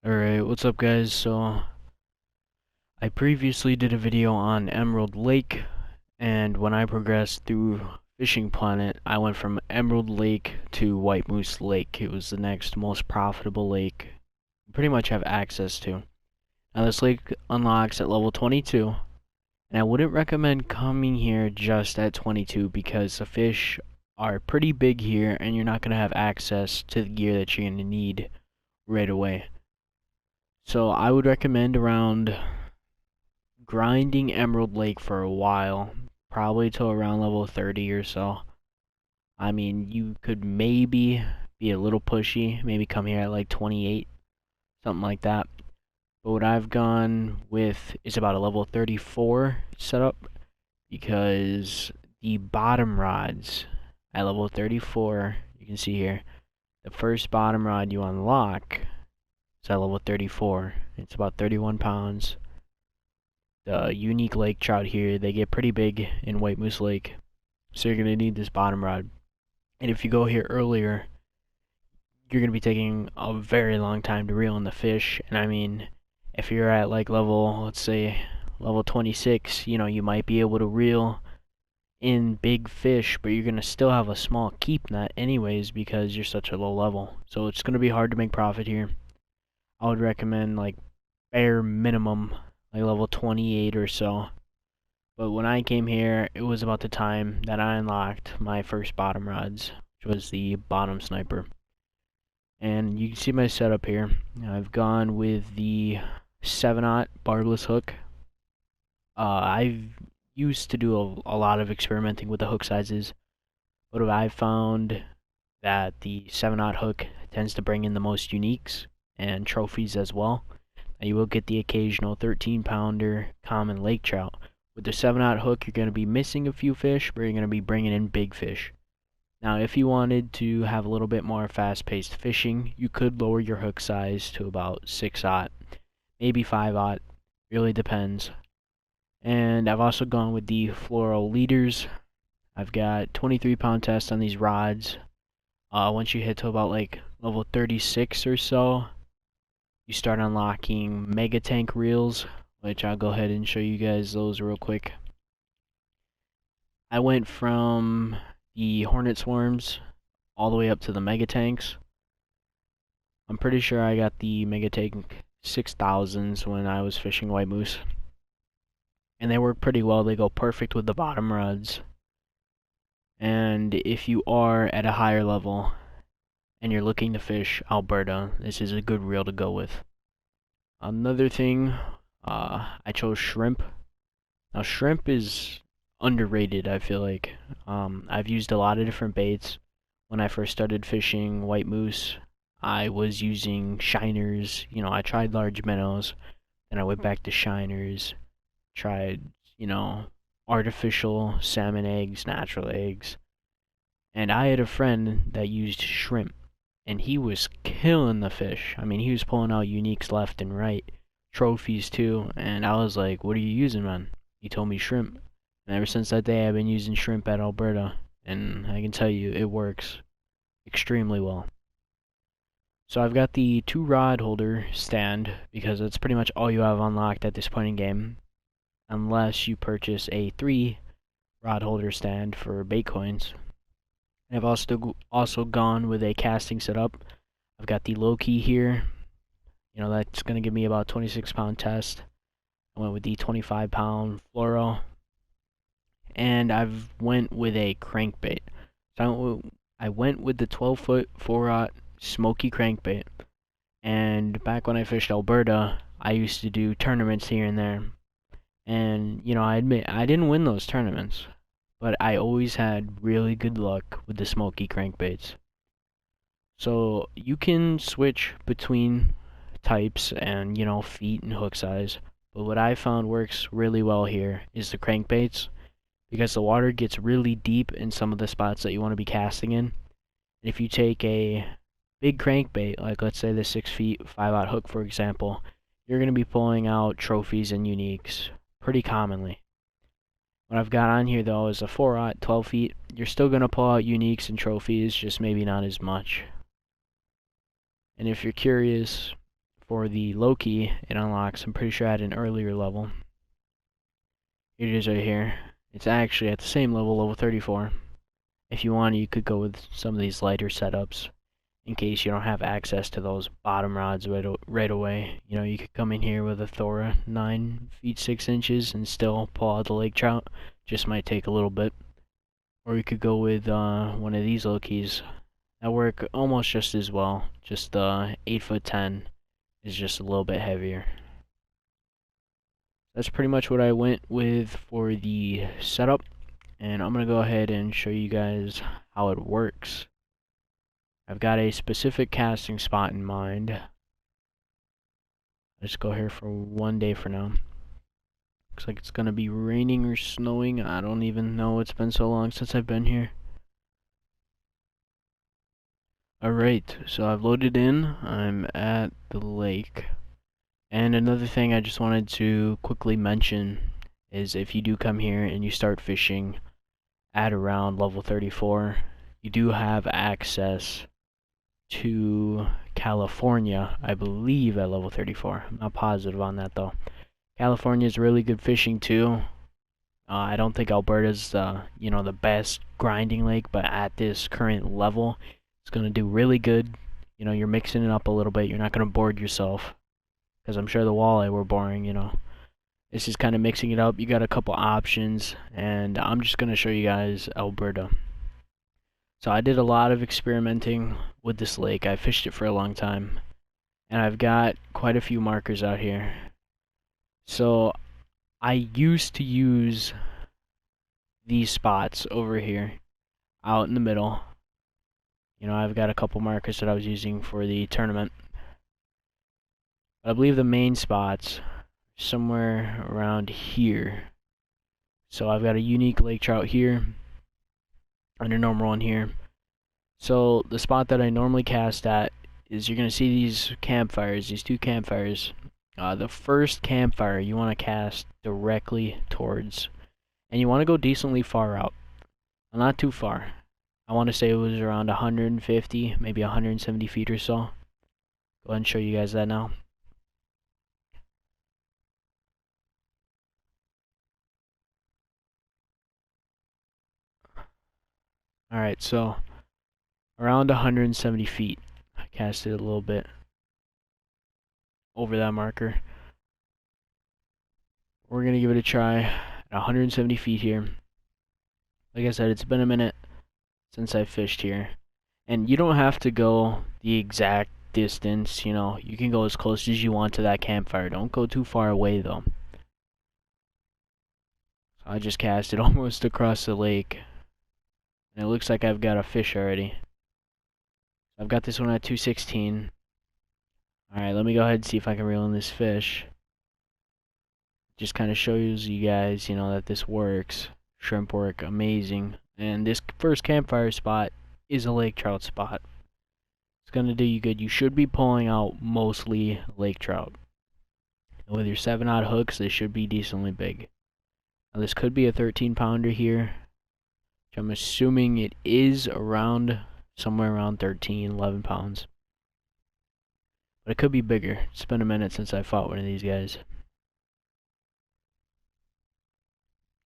Alright, what's up guys? So, I previously did a video on Emerald Lake, and when I progressed through Fishing Planet, I went from Emerald Lake to White Moose Lake. It was the next most profitable lake you pretty much have access to. Now this lake unlocks at level 22, and I wouldn't recommend coming here just at 22 because the fish are pretty big here and you're not going to have access to the gear that you're going to need right away. So I would recommend around grinding Emerald Lake for a while, probably till around level 30 or so. I mean, you could maybe be a little pushy, maybe come here at like 28, something like that. But what I've gone with is about a level 34 setup because the bottom rods at level 34, you can see here, the first bottom rod you unlock is at level 34. It's about 31 pounds. The unique lake trout here, they get pretty big in White Moose Lake, so you're going to need this bottom rod. And if you go here earlier, you're going to be taking a very long time to reel in the fish. And I mean, if you're at like level, let's say level 26, you might be able to reel in big fish, but you're going to still have a small keep net anyways because you're such a low level. So it's going to be hard to make profit here. I would recommend like bare minimum like level 28 or so. But when I came here, it was about the time that I unlocked my first bottom rods, which was the bottom sniper. And you can see my setup here. I've gone with the 7/0 barbless hook. I've used to do a lot of experimenting with the hook sizes, but I've found that the 7/0 hook tends to bring in the most uniques and trophies as well. You will get the occasional 13-pounder common lake trout. With the 7/0 hook, you're going to be missing a few fish, but you're going to be bringing in big fish. Now, if you wanted to have a little bit more fast-paced fishing, you could lower your hook size to about 6/0, maybe 5/0, really depends. And I've also gone with the fluoro leaders. I've got 23-pound test on these rods. Once you hit to about like level 36 or so, you start unlocking mega tank reels, which I'll go ahead and show you guys those real quick. I went from the hornet swarms all the way up to the mega tanks. I'm pretty sure I got the mega tank 6000s when I was fishing white moose, and they work pretty well. They go perfect with the bottom rods. And if you are at a higher level and you're looking to fish Alberta, this is a good reel to go with. Another thing, I chose shrimp. Now shrimp is underrated, I feel like. I've used a lot of different baits. When I first started fishing white moose, I was using shiners. I tried large minnows, then I went back to shiners, tried, artificial salmon eggs, natural eggs. And I had a friend that used shrimp, and he was killing the fish. I mean, he was pulling out uniques left and right, trophies too, and I was like, what are you using, man? He told me shrimp. And ever since that day, I've been using shrimp at Alberta, and I can tell you, it works extremely well. So I've got the 2-rod holder stand, because that's pretty much all you have unlocked at this point in game, unless you purchase a 3-rod holder stand for bait coins. I've also gone with a casting setup. I've got the low key here. That's going to give me about 26-pound test. I went with the 25-pound fluoro. And I've went with a crankbait. So I went with the 12-foot 4/0 smoky crankbait. And back when I fished Alberta, I used to do tournaments here and there. And, I admit, I didn't win those tournaments, but I always had really good luck with the smoky crankbaits. So you can switch between types and, feet and hook size, but what I found works really well here is the crankbaits, because the water gets really deep in some of the spots that you want to be casting in. And if you take a big crankbait, like let's say the 6 feet 5/0 hook for example, you're going to be pulling out trophies and uniques pretty commonly. What I've got on here though is a 4/0 12 feet. You're still going to pull out uniques and trophies, just maybe not as much. And if you're curious, for the low key, it unlocks, I'm pretty sure, at an earlier level. Here it is right here. It's actually at the same level, level 34. If you want, you could go with some of these lighter setups in case you don't have access to those bottom rods right away. You know, you could come in here with a Thora 9 feet 6 inches and still pull out the lake trout. Just might take a little bit. Or you could go with one of these low keys that work almost just as well. Just 8'10" is just a little bit heavier. That's pretty much what I went with for the setup, and I'm gonna go ahead and show you guys how it works. I've got a specific casting spot in mind. Let's go here for one day for now. Looks like it's gonna be raining or snowing. I don't even know, it's been so long since I've been here. Alright, so I've loaded in. I'm at the lake. And another thing I just wanted to quickly mention is if you do come here and you start fishing at around level 34, you do have access to California, I believe, at level 34. I'm not positive on that though. California is really good fishing too. I don't think Alberta's the best grinding lake, but at this current level, it's gonna do really good. You know, you're mixing it up a little bit. You're not gonna board yourself. Because I'm sure the walleye were boring, you know. This is kind of mixing it up. You got a couple options, and I'm just going to show you guys Alberta. So I did a lot of experimenting with this lake. I fished it for a long time, and I've got quite a few markers out here. So I used to use these spots over here out in the middle. You know, I've got a couple markers that I was using for the tournament. I believe the main spots are somewhere around here. So I've got a unique lake trout here and a normal one here. So the spot that I normally cast at is, you're going to see these campfires, these two campfires. The first campfire you want to cast directly towards, and you want to go decently far out. Not too far. I want to say it was around 150, maybe 170 feet or so. Go ahead and show you guys that now. Alright, so around 170 feet. I cast it a little bit over that marker. We're going to give it a try at 170 feet here. Like I said, it's been a minute since I fished here. And you don't have to go the exact distance, you know. You can go as close as you want to that campfire. Don't go too far away though. So I just cast it almost across the lake. And it looks like I've got a fish already. I've got this one at 216. Alright, let me go ahead and see if I can reel in this fish. Just kind of shows you guys, you know, that this works. Shrimp work amazing. And this first campfire spot is a lake trout spot. It's going to do you good. You should be pulling out mostly lake trout. And with your 7/0 hooks, they should be decently big. Now this could be a 13-pounder here. Which I'm assuming it is around, somewhere around 13, 11 pounds. But it could be bigger. It's been a minute since I fought one of these guys.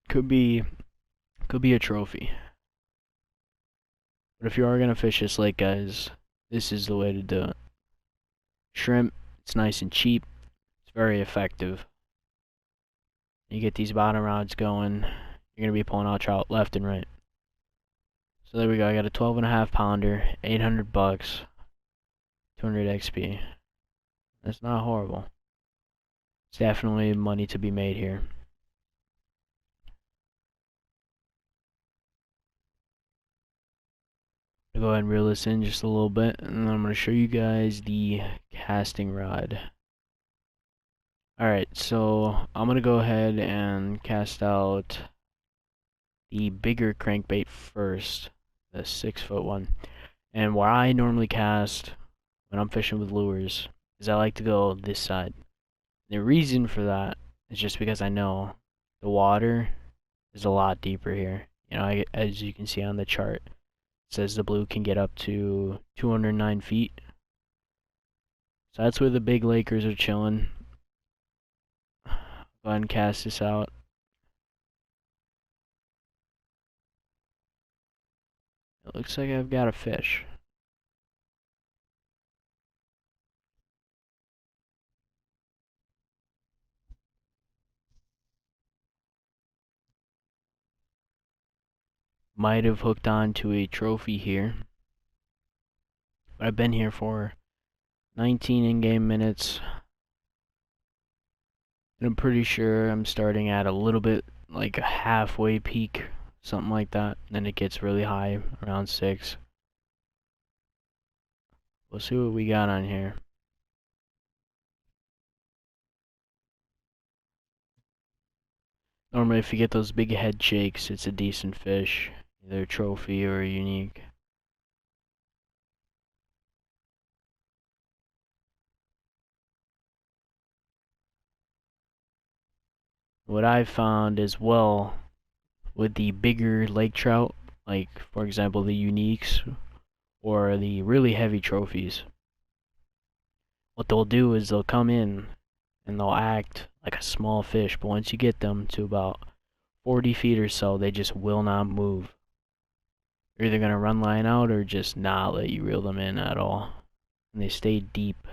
Could be a trophy. But if you are going to fish this lake, guys, this is the way to do it. Shrimp, it's nice and cheap. It's very effective. You get these bottom rods going, you're going to be pulling out trout left and right. So there we go. I got a 12.5 pounder, 800 bucks, 200 XP. That's not horrible. It's definitely money to be made here. I'll go ahead and reel this in just a little bit, and then I'm going to show you guys the casting rod. Alright, so I'm going to go ahead and cast out the bigger crankbait first, the 6-foot one. And where I normally cast when I'm fishing with lures is I like to go this side. The reason for that is just because I know the water is a lot deeper here. You know, as you can see on the chart, it says the blue can get up to 209 feet. So that's where the big Lakers are chilling. Go ahead and cast this out. It looks like I've got a fish. Might have hooked on to a trophy here. But I've been here for 19 in-game minutes. And I'm pretty sure I'm starting at a little bit like a halfway peak, something like that. Then it gets really high, around 6. We'll see what we got on here. Normally if you get those big head shakes, it's a decent fish. Either a trophy or a unique. What I've found as well with the bigger lake trout, like for example the uniques or the really heavy trophies, what they'll do is they'll come in and they'll act like a small fish, but once you get them to about 40 feet or so, they just will not move. They're either gonna run line out or just not let you reel them in at all. And they stay deep.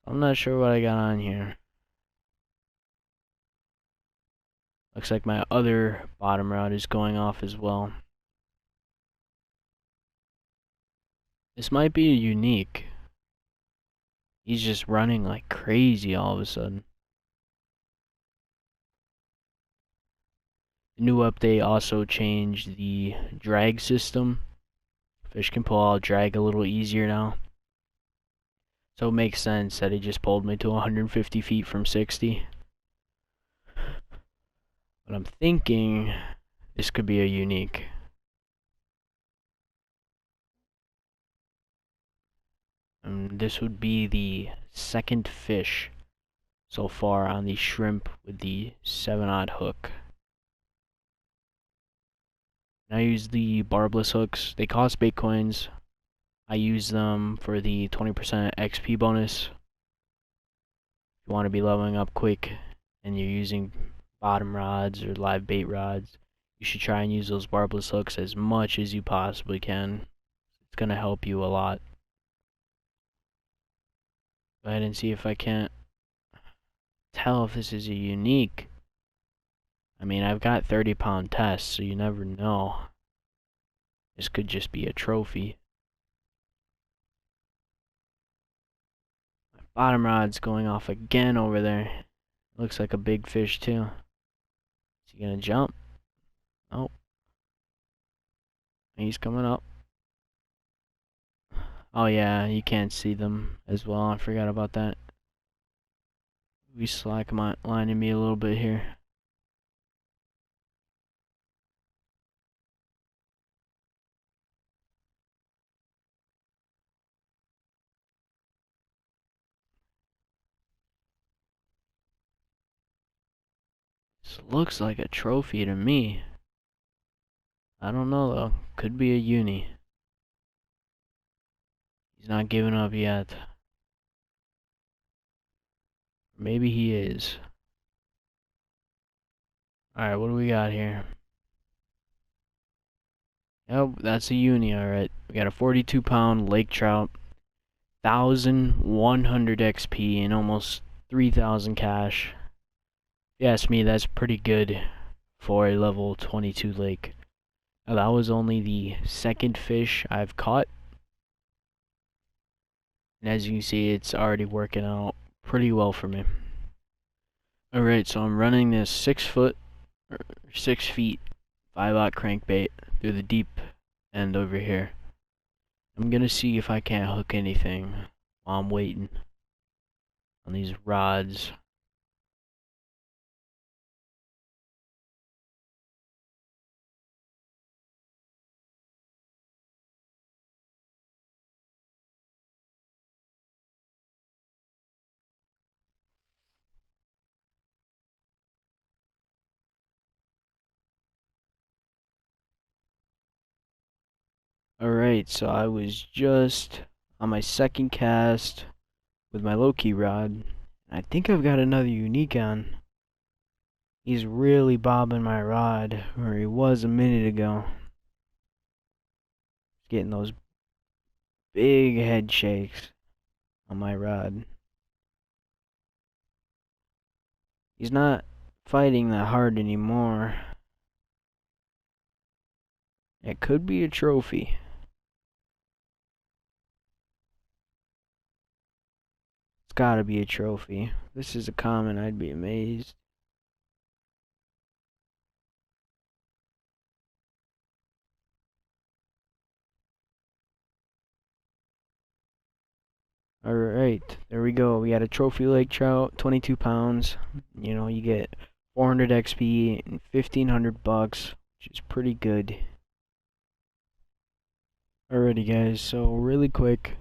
I'm not sure what I got on here. Looks like my other bottom rod is going off as well. This might be a unique. He's just running like crazy all of a sudden. The new update also changed the drag system. Fish can pull out drag a little easier now. So it makes sense that he just pulled me to 150 feet from 60. But I'm thinking this could be a unique. And this would be the second fish so far on the shrimp with the 7/0 hook. And I use the barbless hooks. They cost Bitcoins. I use them for the 20% XP bonus. If you want to be leveling up quick and you're using bottom rods or live bait rods, you should try and use those barbless hooks as much as you possibly can. It's going to help you a lot. Go ahead and see if I can't tell if this is a unique. I mean, I've got 30-pound tests, so you never know. This could just be a trophy. My bottom rod's going off again over there. Looks like a big fish too. Is he gonna jump? Oh. He's coming up. Oh yeah, you can't see them as well. I forgot about that. We slack lining me a little bit here. This looks like a trophy to me. I don't know though. Could be a uni. He's not giving up yet. Maybe he is. Alright, what do we got here? Yep, that's a uni, alright. We got a 42-pound lake trout, 1,100 XP, and almost 3,000 cash. If you ask me, that's pretty good for a level 22 lake. Now, that was only the second fish I've caught. And as you can see, it's already working out pretty well for me. Alright, so I'm running this 6 feet 5/0 crankbait through the deep end over here. I'm gonna see if I can't hook anything while I'm waiting on these rods. Alright, so I was just on my second cast with my low-key rod. I think I've got another unique on. He's really bobbing my rod, or he was a minute ago. Getting those big head shakes on my rod. He's not fighting that hard anymore. It could be a trophy. It's gotta be a trophy. If this is a common, I'd be amazed. Alright, there we go. We got a trophy lake trout, 22 pounds. You know, you get 400 XP and 1,500 bucks, which is pretty good. Alrighty guys, so really quick,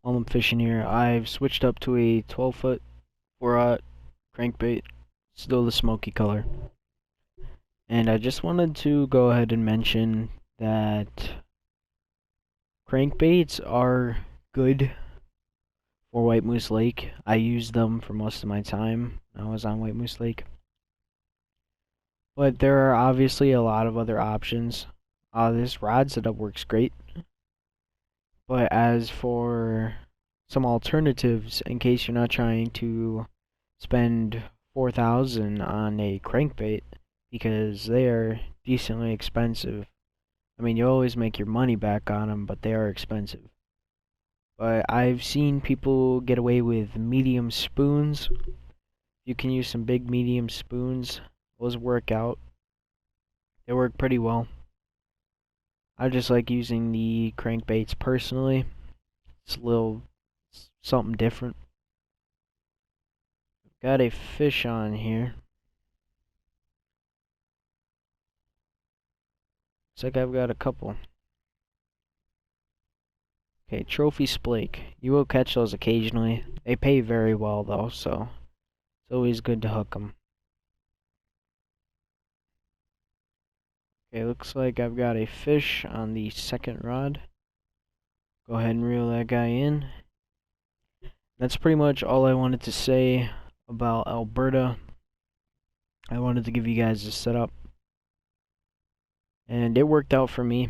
while I'm fishing here, I've switched up to a 12-foot 4-aught crankbait, still the smoky color. And I just wanted to go ahead and mention that crankbaits are good for White Moose Lake. I used them for most of my time when I was on White Moose Lake. But there are obviously a lot of other options. This rod setup works great. But as for some alternatives, in case you're not trying to spend $4,000 on a crankbait, because they are decently expensive. I mean, you always make your money back on them, but they are expensive. But I've seen people get away with medium spoons. You can use some big medium spoons. Those work out. They work pretty well. I just like using the crankbaits personally. It's a little something different. Got a fish on here. Looks like I've got a couple. Okay, trophy splake. You will catch those occasionally. They pay very well though, so it's always good to hook them. Okay, looks like I've got a fish on the second rod. Go ahead and reel that guy in. That's pretty much all I wanted to say about Alberta. I wanted to give you guys a setup, and it worked out for me.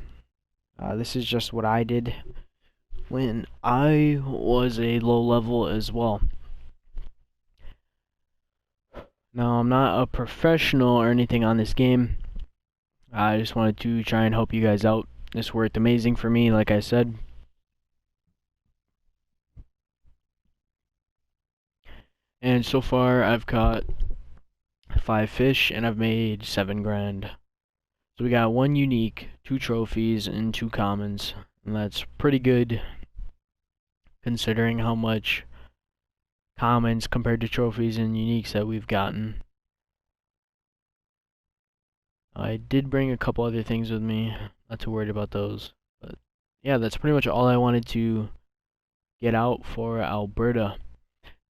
This is just what I did when I was a low level as well. Now, I'm not a professional or anything on this game. I just wanted to try and help you guys out. This worked amazing for me, like I said. And so far, I've caught 5 fish, and I've made 7 grand. So we got 1 unique, 2 trophies, and 2 commons. And that's pretty good, considering how much commons compared to trophies and uniques that we've gotten. I did bring a couple other things with me, not too worried about those. But yeah, that's pretty much all I wanted to get out for Alberta.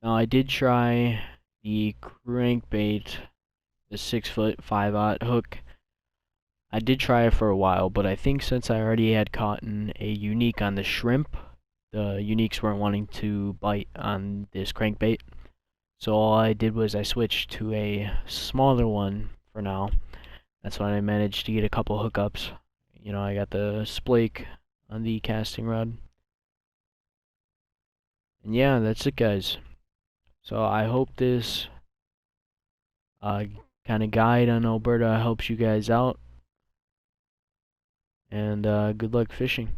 Now I did try the crankbait, the 6-foot 5-aught hook. I did try it for a while, but I think since I already had caught a unique on the shrimp, the uniques weren't wanting to bite on this crankbait. So all I did was I switched to a smaller one for now. That's when I managed to get a couple hookups. You know, I got the splake on the casting rod. And yeah, that's it guys. So I hope this kind of guide on Alberta helps you guys out. And good luck fishing.